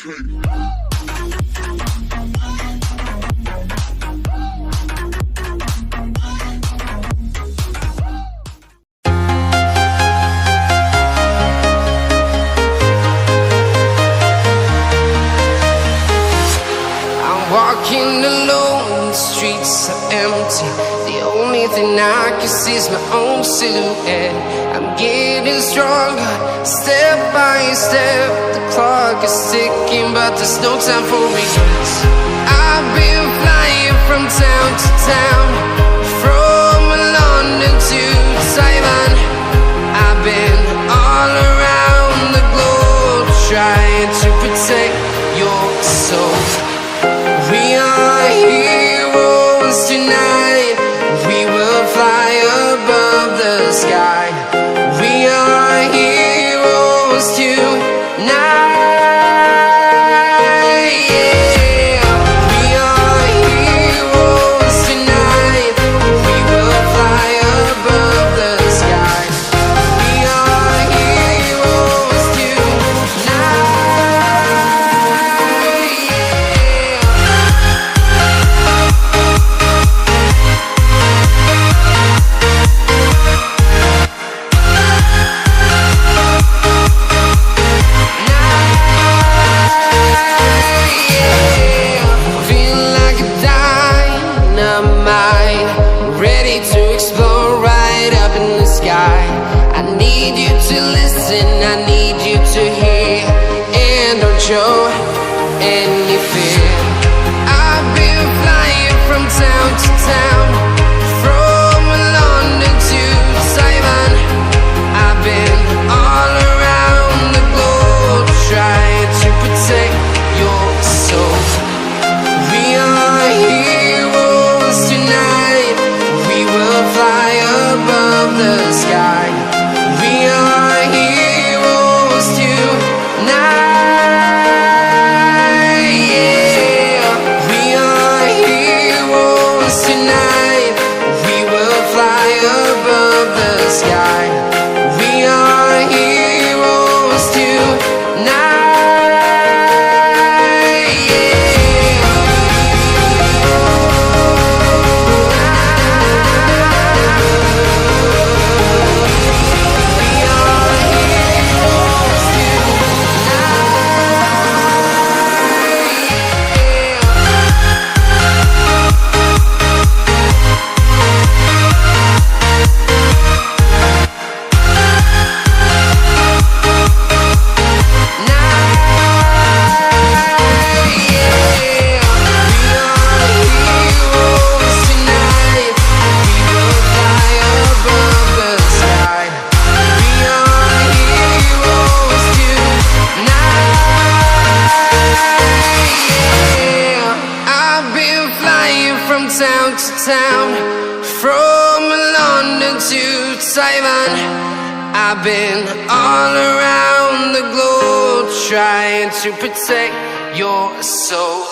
Walking alone, the streets are empty. The only thing I can see is my own silhouette. I'm getting stronger, step by step. The clock is ticking, but there's no time for regrets. I've been flying from town to town, from London to Taiwan. I've been all around the globe, trying to protect your soul. We are heroes tonight. We will fly above the sky. We are heroes tonight. Yeah. We are heroes tonight. We will fly above the sky. We are heroes tonight. I need you to listen, I need you to hear, and don't show any fear. I've been flying from town to town, from London to Taiwan. I've been all around the globe, trying to protect your soul. We are heroes tonight. We will fly above the sky. We are heroes tonight. Yeah. We are heroes tonight. We will fly above the sky. We are heroes tonight. Yeah. Town to town, from London to Taiwan. I've been all around the globe, trying to protect your soul.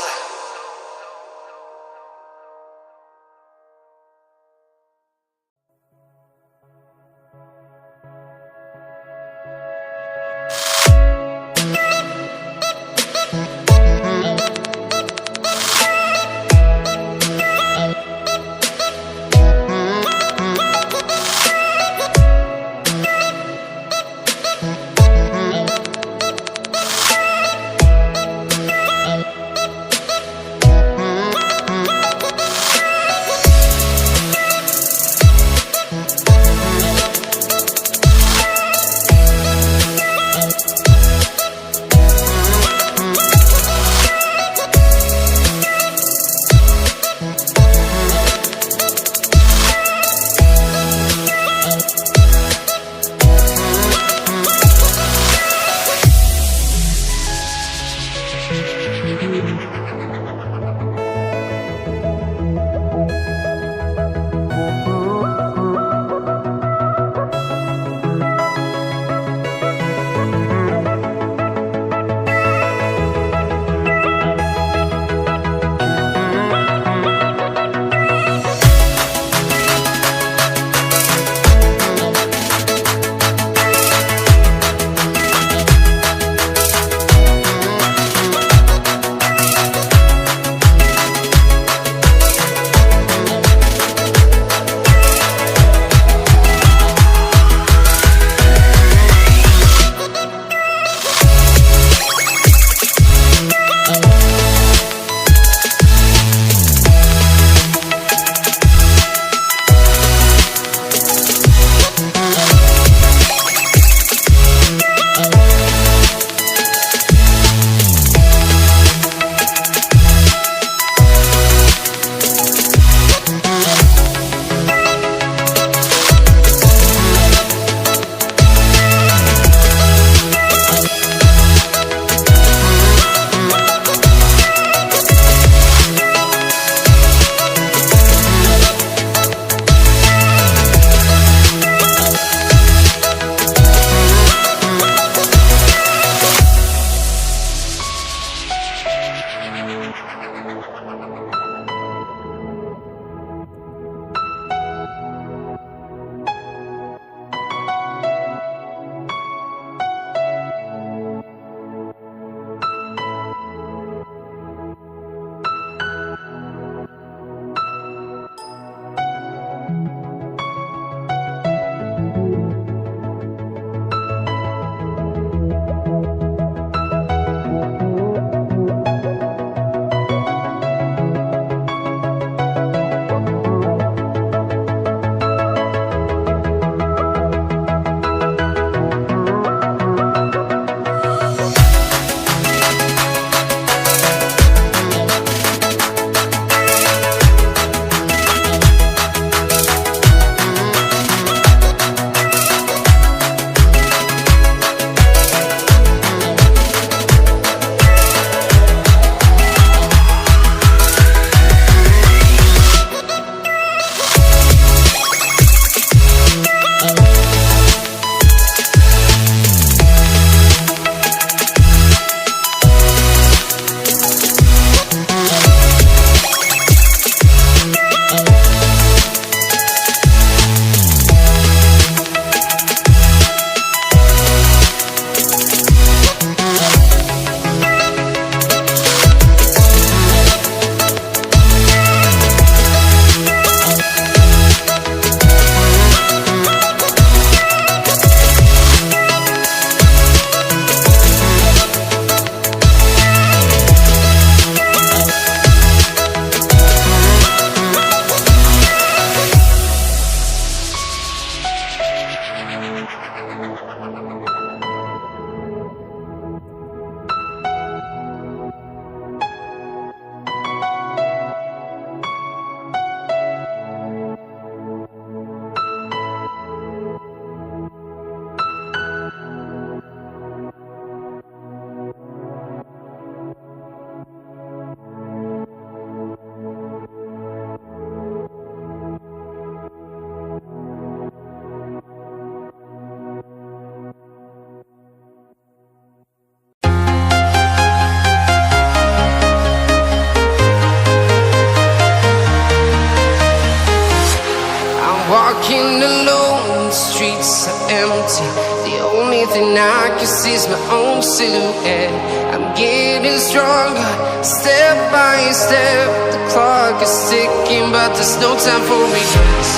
empty. The only thing I can see is my own silhouette. I'm getting stronger, step by step. The clock is ticking, but there's no time for regrets.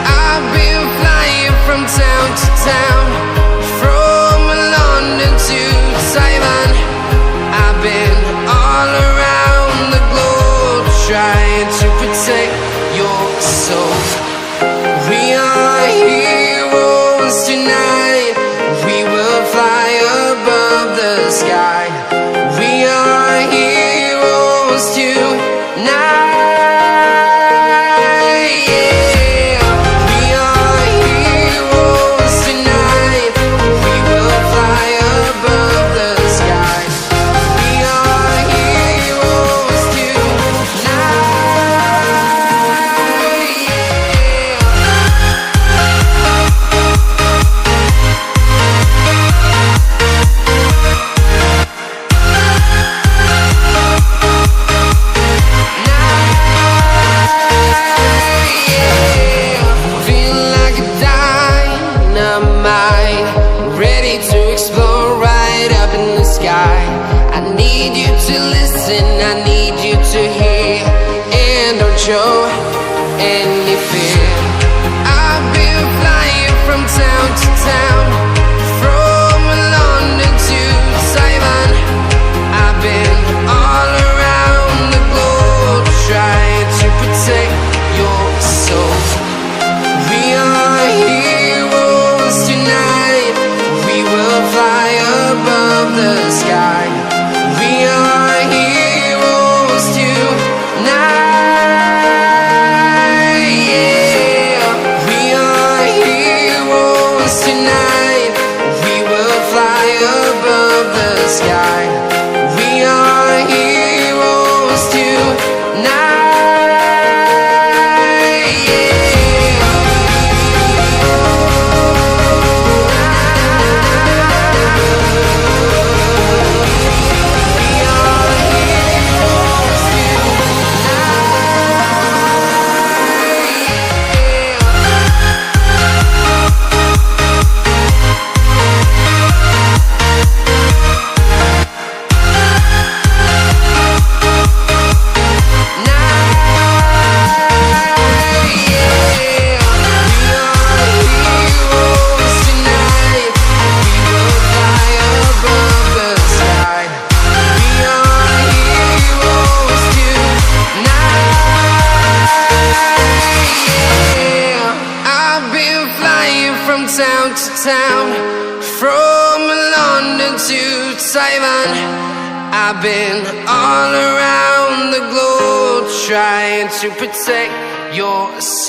I've been flying from town to town, from London to Taiwan. I've been all around the globe, trying to protect your soul. We are heroes tonight. We will fly above the sky. We are heroes tonight. I need you to listen, I need you to hear, and don't show any fear. I've been flying from town to town, from London to Taiwan. I've been all around the globe, trying to protect your soul. We are heroes tonight. We will fly above the sky. We are heroes tonight. Yeah. We are heroes tonight. We will fly above the sky. We are heroes tonight. Town to town, from London to Taiwan. I've been all around the globe, trying to protect your soul.